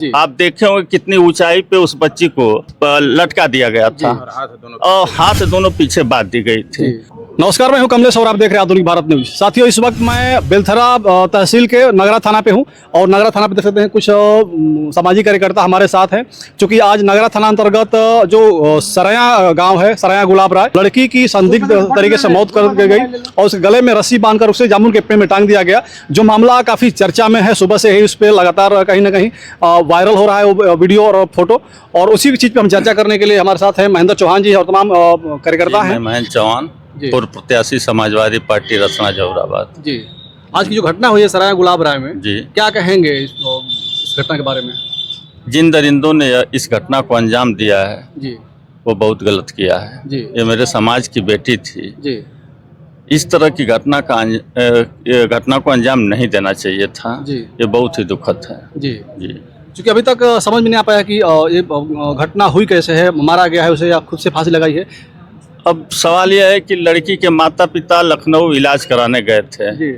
आप देखे होंगे कितनी ऊंचाई पे उस बच्ची को लटका दिया गया था और हाथ दोनों पीछे बांध दी गई थी। नमस्कार, मैं हूं कमलेश और आप देख रहे हैं आधुनिक भारत न्यूज। साथियों, इस वक्त मैं बेलथरा तहसील के नगरा थाना पे हूं और नगरा थाना पे देख सकते हैं कुछ सामाजिक कार्यकर्ता हमारे साथ हैं। क्योंकि आज नगरा थाना अंतर्गत जो सरया गांव है, सरया गुलाब राय, लड़की की संदिग्ध तरीके से मौत कर दी गई और उसके गले में रस्सी बांधकर उसे जामुन के पेड़ में टांग दिया गया। जो मामला काफी चर्चा में है, सुबह से ही उस पर लगातार कहीं ना कहीं वायरल हो रहा है वीडियो और फोटो, और उसी चीज पे हम चर्चा करने के लिए हमारे साथ है महेंद्र चौहान जी और तमाम कार्यकर्ता हैं। महेंद्र चौहान, पूर्व प्रत्याशी समाजवादी पार्टी रचना जौहराबाद। जी, आज की जो घटना हुई है सराय गुलाब राय में, जी, क्या कहेंगे इस घटना के बारे में? जिन दरिंदों ने इस घटना को अंजाम दिया है जी, वो बहुत गलत किया है। जी, ये मेरे समाज की बेटी थी। जी, इस तरह की घटना को अंजाम नहीं देना चाहिए था। जी, ये बहुत ही दुखद है। जी, जी, क्योंकि अभी तक समझ में नहीं आ पाया कि ये घटना हुई कैसे है, मारा गया है उसे या खुद से फांसी लगाई है। अब सवाल यह है कि लड़की के माता पिता लखनऊ इलाज कराने गए थे जी,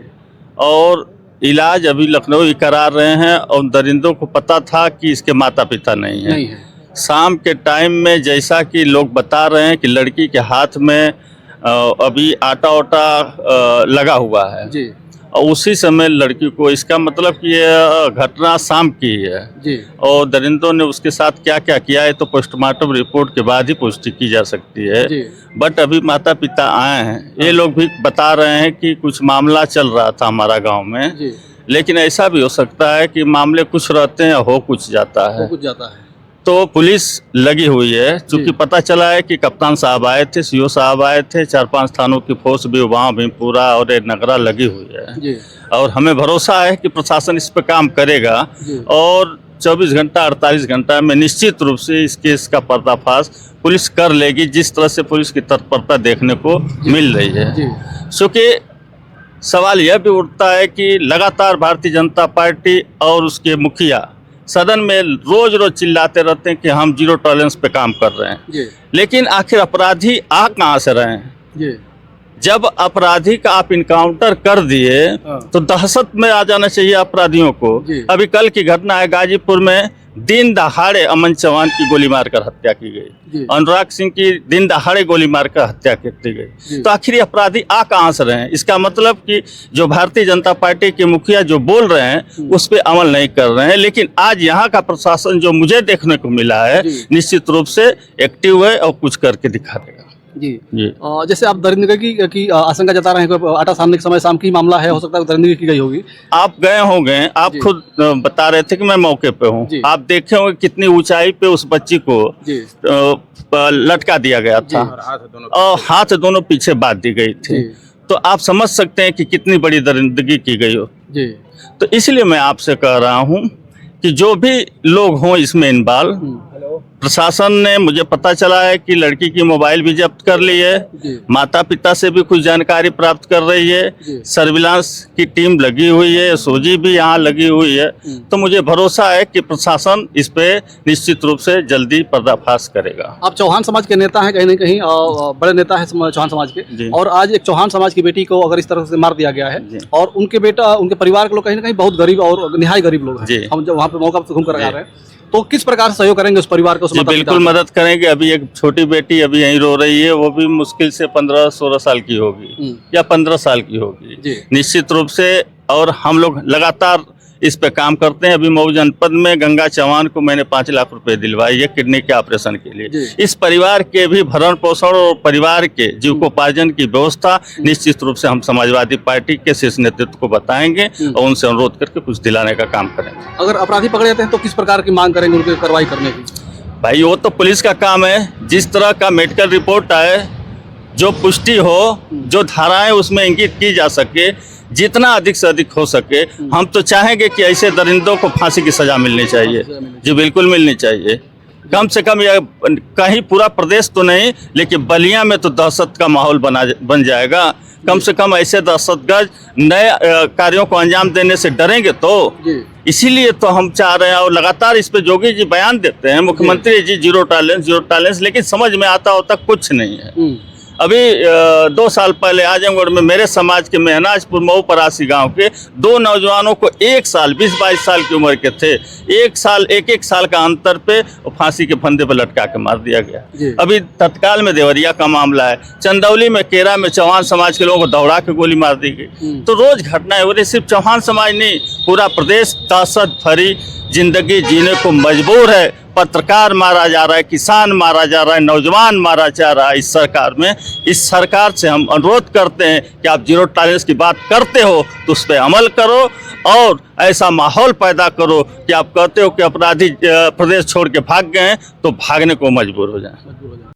और इलाज अभी लखनऊ ही करा रहे हैं और दरिंदों को पता था कि इसके माता पिता नहीं नहीं है। है। शाम के टाइम में जैसा कि लोग बता रहे हैं कि लड़की के हाथ में अभी आटा ओटा लगा हुआ है जी, और उसी समय लड़की को, इसका मतलब कि ये घटना शाम की है जी, और दरिंदों ने उसके साथ क्या क्या किया है तो पोस्टमार्टम रिपोर्ट के बाद ही पुष्टि की जा सकती है। जी, बट अभी माता पिता आए हैं, ये लोग भी बता रहे हैं कि कुछ मामला चल रहा था हमारा गांव में, जी, लेकिन ऐसा भी हो सकता है कि मामले कुछ रहते हैं हो कुछ जाता वो है। कुछ जाता है। तो पुलिस लगी हुई है, चूंकि जी। पता चला है कि कप्तान साहब आए थे, सीओ साहब आए थे, 4-5 थानों की फोर्स भी वहाँ भीमपुरा और नगरा लगी हुई है। जी, और हमें भरोसा है कि प्रशासन इस पर काम करेगा जी, और 24 घंटा 48 घंटा में निश्चित रूप से इस केस का पर्दाफाश पुलिस कर लेगी, जिस तरह से पुलिस की तत्परता देखने को मिल रही है। जी, क्योंकि सवाल यह भी उठता है कि लगातार भारतीय जनता पार्टी और उसके मुखिया सदन में रोज रोज चिल्लाते रहते हैं कि हम जीरो टॉलरेंस पे काम कर रहे हैं, जी, लेकिन आखिर अपराधी आ कहाँ से रहे हैं? जी, जब अपराधी का आप इनकाउंटर कर दिए हाँ। तो दहशत में आ जाना चाहिए अपराधियों को। जी। अभी कल की घटना है, गाजीपुर में दिन दहाड़े अमन चौहान की गोली मारकर हत्या की जी। गई, अनुराग सिंह की दिन दहाड़े गोली मारकर हत्या की जी। गई। तो आखिर ये अपराधी आ कहाँ से रहे हैं? इसका मतलब कि जो भारतीय जनता पार्टी के मुखिया जो बोल रहे हैं उस पर अमल नहीं कर रहे हैं। लेकिन आज यहाँ का प्रशासन जो मुझे देखने को मिला है, जी। निश्चित रूप से एक्टिव है और कुछ करके दिखा देगा। जी, जी, जैसे आप दरिंदगी की आशंका जता रहे हैं, कोई आटा सानने के समय शाम की मामला है, हो सकता है दरिंदगी की गई होगी। आप गए होंगे, आप जी। खुद बता रहे थे कि मैं मौके पे हूँ। जी। आप देखे होंगे कितनी ऊंचाई पे उस बच्ची को जी, लटका दिया गया जी। था और हाथ दोनों पीछे बांध दी गई थी। जी, तो आप समझ सकते हैं कि कितनी बड़ी दरिंदगी की गई हो। जी, तो इसलिए मैं आपसे कह रहा हूँ कि जो भी लोग हों इसमें इन्वॉल्व, प्रशासन ने, मुझे पता चला है कि लड़की की मोबाइल भी जब्त कर ली है, जी, माता पिता से भी कुछ जानकारी प्राप्त कर रही जी। है, सर्विलांस की टीम लगी हुई है, सोजी भी यहाँ लगी हुई है। तो मुझे भरोसा है कि प्रशासन इस पे निश्चित रूप से जल्दी पर्दाफाश करेगा। आप चौहान समाज के नेता हैं, कहीं ना कहीं बड़े नेता हैं चौहान समाज जी। के, और आज एक चौहान समाज की बेटी को अगर इस तरह से मार दिया गया जी। है और उनके बेटा, उनके परिवार के लोग कहीं ना कहीं बहुत गरीब और निहायत गरीब लोग जी। हैं, हम जब वहाँ पे मौका पे घूम कर जी। आ रहे हैं, तो किस प्रकार से सहयोग करेंगे उस परिवार को? उस जी, माता बिल्कुल पिता को? मदद करेंगे। अभी एक छोटी बेटी अभी यहीं रो रही है, वो भी मुश्किल से 15-16 साल की होगी या 15 साल की होगी। जी। निश्चित रूप से, और हम लोग लगातार इस पे काम करते हैं। अभी मऊ जनपद में गंगा चौहान को मैंने 5 लाख रुपए दिलवाई है किडनी के ऑपरेशन के लिए। जी। इस परिवार के भी भरण पोषण और परिवार के जीविकोपार्जन की व्यवस्था निश्चित रूप से हम समाजवादी पार्टी के शीर्ष नेतृत्व को बताएंगे और उनसे अनुरोध करके कुछ दिलाने का काम करेंगे। अगर अपराधी पकड़े जाते हैं तो किस प्रकार की मांग करेंगे उनकी कार्रवाई करने की? भाई वो तो पुलिस का काम है। जिस तरह का मेडिकल रिपोर्ट आए, जो पुष्टि हो, जो धाराएं उसमें इंगित की जा सके, जितना अधिक से अधिक हो सके, हम तो चाहेंगे कि ऐसे दरिंदों को फांसी की सजा मिलनी चाहिए। जी, बिल्कुल मिलनी चाहिए। कम से कम यह कहीं पूरा प्रदेश तो नहीं, लेकिन बलिया में तो दहशत का माहौल बन जाएगा। कम से कम ऐसे दहशतगर्द नए कार्यों को अंजाम देने से डरेंगे तो। इसीलिए तो हम चाह रहे हैं और लगातार इस पे जोगी जी बयान देते हैं, मुख्यमंत्री जी जीरो टॉलरेंस, लेकिन समझ में आता होता कुछ नहीं है। अभी 2 साल पहले आजमगढ़ में मेरे समाज के महनाजपुर मऊ परासी गांव के 2 नौजवानों को 1 साल 20-22 साल की उम्र के थे, 1 साल 1-1 साल का अंतर पे फांसी के फंदे पर लटका के मार दिया जी। गया। अभी तत्काल में देवरिया का मामला है, चंदौली में केरा में चौहान समाज के लोगों को दौड़ा के गोली मार दी गई। तो रोज घटनाएं हो रही, सिर्फ चौहान समाज नहीं, पूरा प्रदेश दहशत भरी जिंदगी जीने को मजबूर है। पत्रकार मारा जा रहा है, किसान मारा जा रहा है, नौजवान मारा जा रहा है इस सरकार में। इस सरकार से हम अनुरोध करते हैं कि आप जीरो टॉलरेंस की बात करते हो तो उस पर अमल करो और ऐसा माहौल पैदा करो कि आप कहते हो कि अपराधी प्रदेश छोड़ के भाग गए हैं तो भागने को मजबूर हो जाएं।